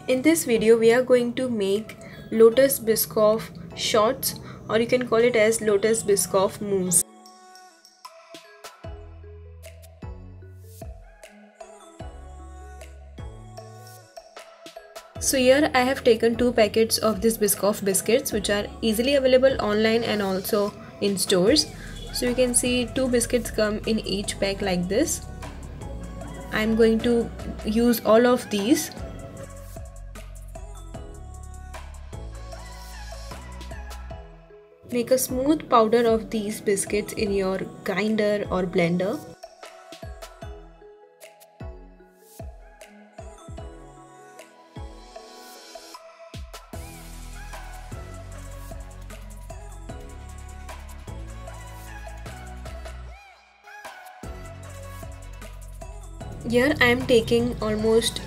In this video, we are going to make Lotus Biscoff shorts, or you can call it as Lotus Biscoff mousse. So here I have taken 2 packets of this Biscoff biscuits, which are easily available online and also in stores. So you can see 2 biscuits come in each pack like this. I am going to use all of these. Make a smooth powder of these biscuits in your grinder or blender. Here I am taking almost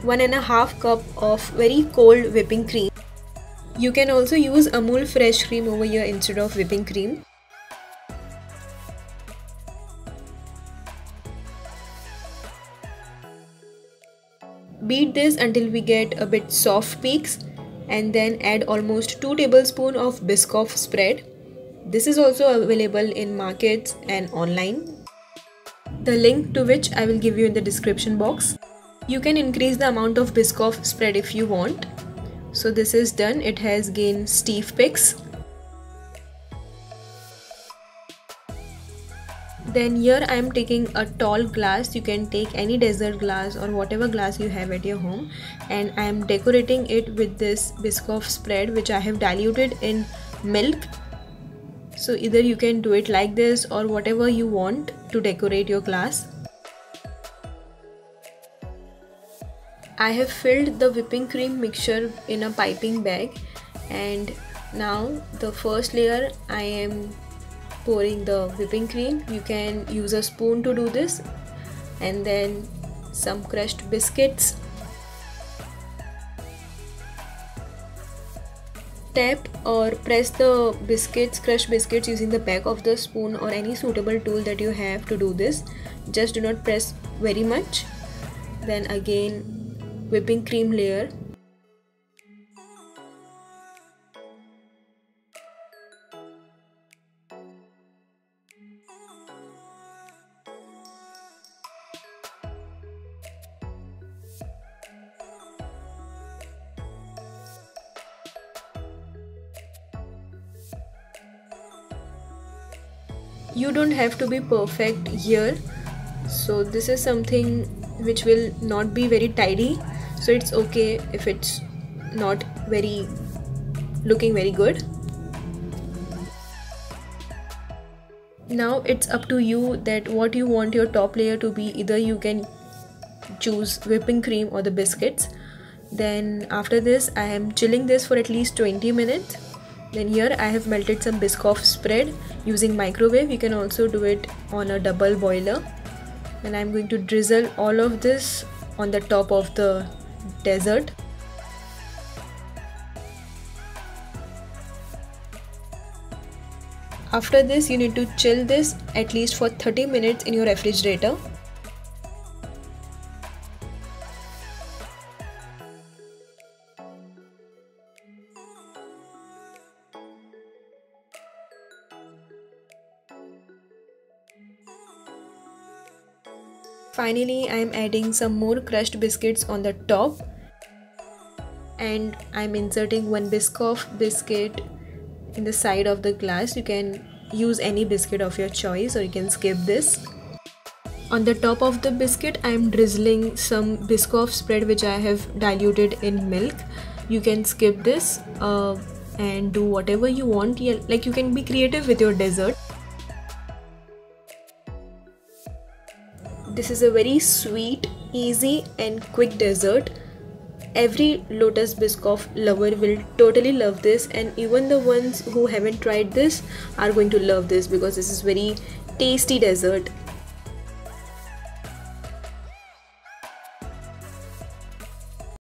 1.5 cup of very cold whipping cream. You can also use Amul fresh cream over here instead of whipping cream. Beat this until we get a bit soft peaks, and then add almost 2 tablespoons of Biscoff spread. This is also available in markets and online. The link to which I will give you in the description box. You can increase the amount of Biscoff spread if you want. So this is done. It has gained stiff peaks. Then here I am taking a tall glass. You can take any dessert glass or whatever glass you have at your home, and I am decorating it with this Biscoff spread, which I have diluted in milk. So either you can do it like this or whatever you want to decorate your glass. I have filled the whipping cream mixture in a piping bag, and now the first layer I am pouring the whipping cream. You can use a spoon to do this, and then some crushed biscuits. Tap or press the crushed biscuits using the back of the spoon or any suitable tool that you have to do this. Just do not press very much. Then again whipping cream layer. You don't have to be perfect here, so this is something which will not be very tidy, so it's okay if it's not looking very good. Now it's up to you that what you want your top layer to be. Either you can choose whipping cream or the biscuits. Then after this I am chilling this for at least 20 minutes. Then here I have melted some Biscoff spread using microwave. You can also do it on a double boiler. And I'm going to drizzle all of this on the top of the dessert. After this, you need to chill this at least for 30 minutes in your refrigerator. Finally, I am adding some more crushed biscuits on the top, and I am inserting one Biscoff biscuit in the side of the glass. You can use any biscuit of your choice, or you can skip this. On the top of the biscuit, I am drizzling some Biscoff spread which I have diluted in milk. You can skip this and do whatever you want. Like, you can be creative with your dessert. This is a very sweet, easy and quick dessert. Every Lotus Biscoff lover will totally love this, and even the ones who haven't tried this are going to love this because this is very tasty dessert.